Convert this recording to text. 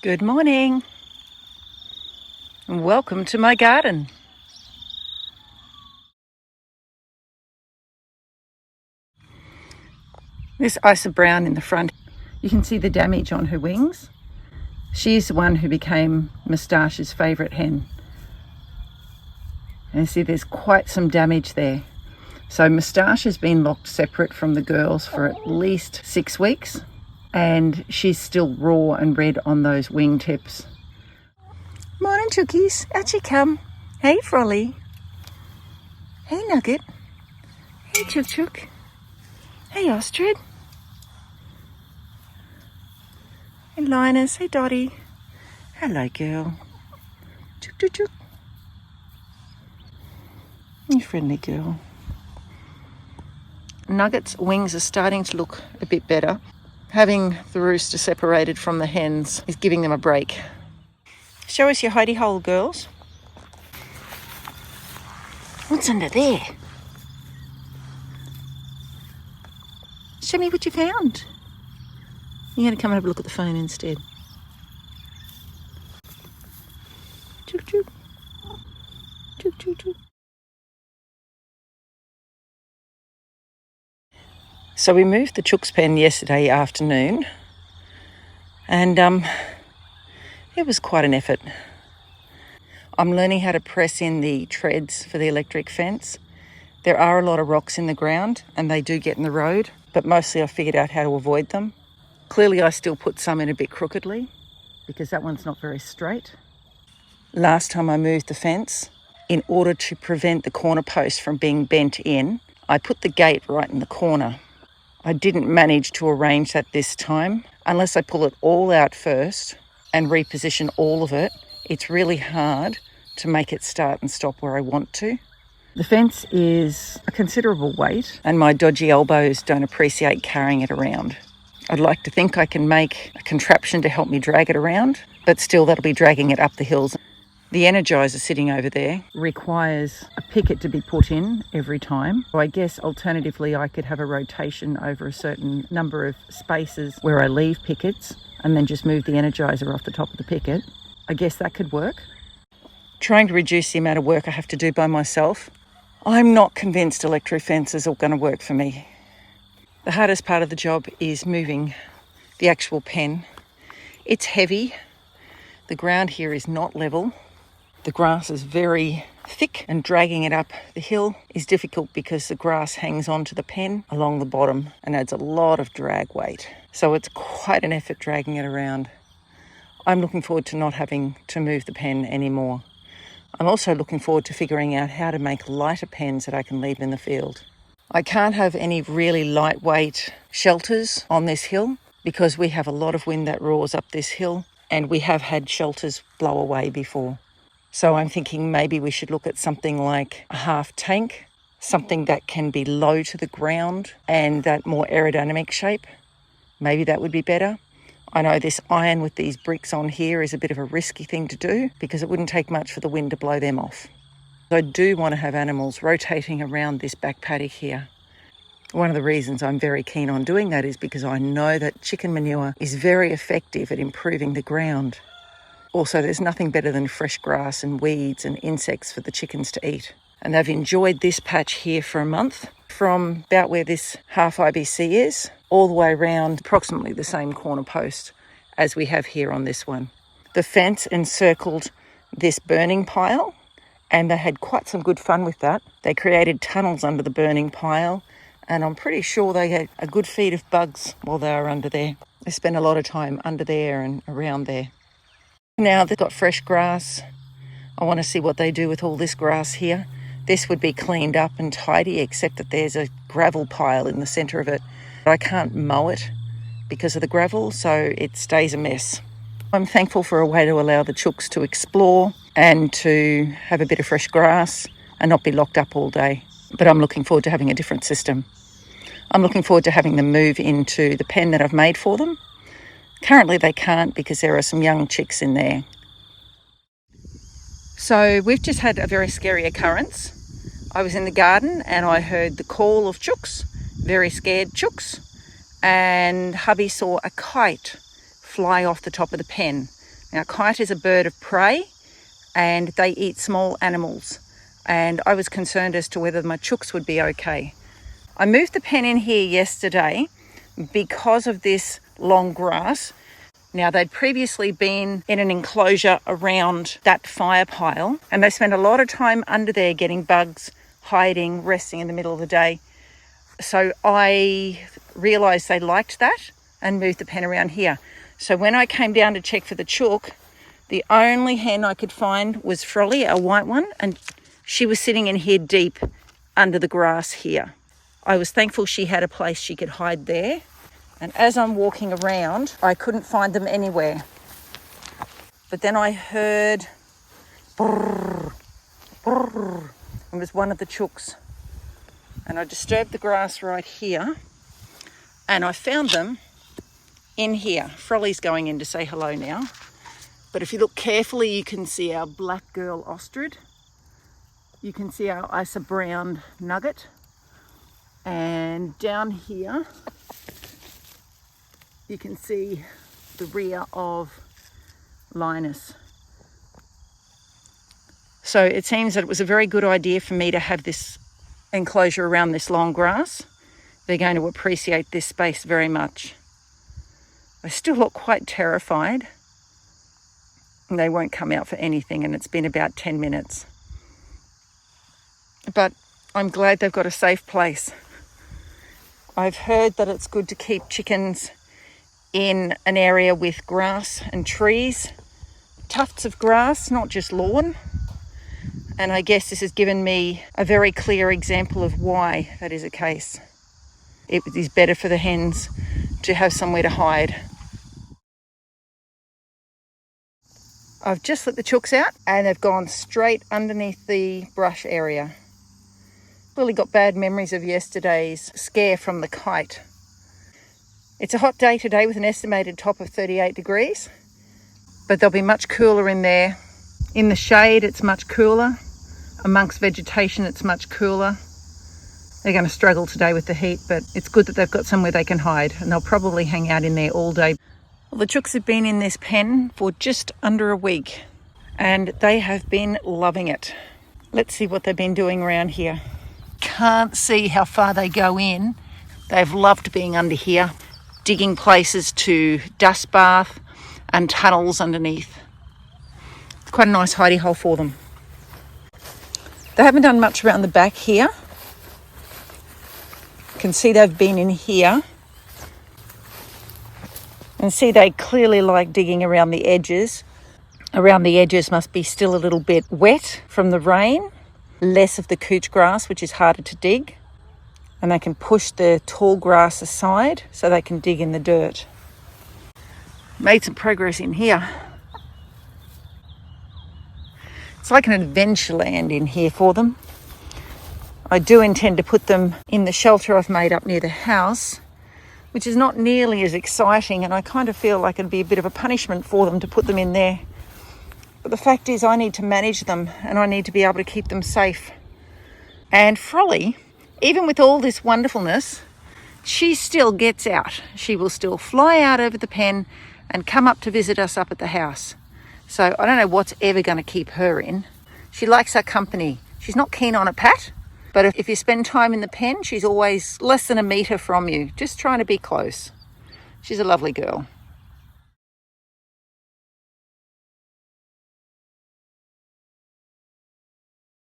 Good morning and welcome to my garden. This Isa Brown in the front, you can see the damage on her wings. She's the one who became Moustache's favourite hen. And you see there's quite some damage there. So Moustache has been locked separate from the girls for at least 6 weeks. And she's still raw and red on those wing tips. Morning, chookies. Out you come. Hey, Frolly. Hey, Nugget. Hey, Chook Chook. Hey, Ostrich. Hey, Linus. Hey, Dottie. Hello, girl. Chook Chook Chook. You friendly girl. Nugget's wings are starting to look a bit better. Having the rooster separated from the hens is giving them a break. Show us your hidie hole, girls. What's under there? Show me what you found. You're going to come and have a look at the phone instead. Chook chook. Chook chook chook. So we moved the chooks pen yesterday afternoon, and it was quite an effort. I'm learning how to press in the treads for the electric fence. There are a lot of rocks in the ground and they do get in the road, but mostly I figured out how to avoid them. Clearly I still put some in a bit crookedly because that one's not very straight. Last time I moved the fence, in order to prevent the corner post from being bent in, I put the gate right in the corner. I didn't manage to arrange that this time. Unless I pull it all out first and reposition all of it, it's really hard to make it start and stop where I want to. The fence is a considerable weight and my dodgy elbows don't appreciate carrying it around. I'd like to think I can make a contraption to help me drag it around, but still that'll be dragging it up the hills. The energizer sitting over there requires a picket to be put in every time. So I guess alternatively I could have a rotation over a certain number of spaces where I leave pickets and then just move the energizer off the top of the picket. I guess that could work. Trying to reduce the amount of work I have to do by myself. I'm not convinced electric fences are going to work for me. The hardest part of the job is moving the actual pen. It's heavy. The ground here is not level. The grass is very thick and dragging it up the hill is difficult because the grass hangs onto the pen along the bottom and adds a lot of drag weight. So it's quite an effort dragging it around. I'm looking forward to not having to move the pen anymore. I'm also looking forward to figuring out how to make lighter pens that I can leave in the field. I can't have any really lightweight shelters on this hill because we have a lot of wind that roars up this hill and we have had shelters blow away before. So I'm thinking maybe we should look at something like a half tank, something that can be low to the ground and that more aerodynamic shape. Maybe that would be better. I know this iron with these bricks on here is a bit of a risky thing to do because it wouldn't take much for the wind to blow them off. I do want to have animals rotating around this back paddock here. One of the reasons I'm very keen on doing that is because I know that chicken manure is very effective at improving the ground. Also, there's nothing better than fresh grass and weeds and insects for the chickens to eat. And they've enjoyed this patch here for a month, from about where this half IBC is, all the way around approximately the same corner post as we have here on this one. The fence encircled this burning pile, and they had quite some good fun with that. They created tunnels under the burning pile, and I'm pretty sure they had a good feed of bugs while they were under there. They spent a lot of time under there and around there. Now they've got fresh grass. I want to see what they do with all this grass here. This would be cleaned up and tidy, except that there's a gravel pile in the centre of it. I can't mow it because of the gravel, so it stays a mess. I'm thankful for a way to allow the chooks to explore and to have a bit of fresh grass and not be locked up all day. But I'm looking forward to having a different system. I'm looking forward to having them move into the pen that I've made for them. Currently they can't because there are some young chicks in there. So we've just had a very scary occurrence. I was in the garden and I heard the call of chooks, very scared chooks, and hubby saw a kite fly off the top of the pen. Now, kite is a bird of prey and they eat small animals. And I was concerned as to whether my chooks would be okay. I moved the pen in here yesterday because of this long grass. Now, they'd previously been in an enclosure around that fire pile, and they spent a lot of time under there getting bugs, hiding, resting in the middle of the day. So I realised they liked that and moved the pen around here. So when I came down to check for the chook, the only hen I could find was Frolly, a white one, and she was sitting in here deep under the grass here. I was thankful she had a place she could hide there. And as I'm walking around, I couldn't find them anywhere. But then I heard brrr, brrr. It was one of the chooks. And I disturbed the grass right here. And I found them in here. Frolly's going in to say hello now. But if you look carefully, you can see our black girl ostrich. You can see our Isa brown nugget. And down here, you can see the rear of Linus. So it seems that it was a very good idea for me to have this enclosure around this long grass. They're going to appreciate this space very much. They still look quite terrified. They won't come out for anything, and it's been about 10 minutes. But I'm glad they've got a safe place. I've heard that it's good to keep chickens in an area with grass and trees, tufts of grass, not just lawn. And I guess this has given me a very clear example of why that is the case. It is better for the hens to have somewhere to hide. I've just let the chooks out and they've gone straight underneath the brush area. Really got bad memories of yesterday's scare from the kite. It's a hot day today with an estimated top of 38 degrees, but they'll be much cooler in there. In the shade, it's much cooler. Amongst vegetation, it's much cooler. They're going to struggle today with the heat, but it's good that they've got somewhere they can hide, and they'll probably hang out in there all day. Well, the chooks have been in this pen for just under a week, and they have been loving it. Let's see what they've been doing around here. Can't see how far they go in. They've loved being under here, digging places to dust bath and tunnels underneath. It's quite a nice hidey hole for them. They haven't done much around the back here. You can see they've been in here. And see, they clearly like digging around the edges. Around the edges must be still a little bit wet from the rain. Less of the couch grass, which is harder to dig. And they can push the tall grass aside so they can dig in the dirt. Made some progress in here. It's like an adventure land in here for them. I do intend to put them in the shelter I've made up near the house, which is not nearly as exciting, and I kind of feel like it'd be a bit of a punishment for them to put them in there. But the fact is I need to manage them and I need to be able to keep them safe. And Frolly, even with all this wonderfulness, she still gets out. She will still fly out over the pen and come up to visit us up at the house. So I don't know what's ever going to keep her in. She likes our company. She's not keen on a pat, but if you spend time in the pen, she's always less than a metre from you, just trying to be close. She's a lovely girl.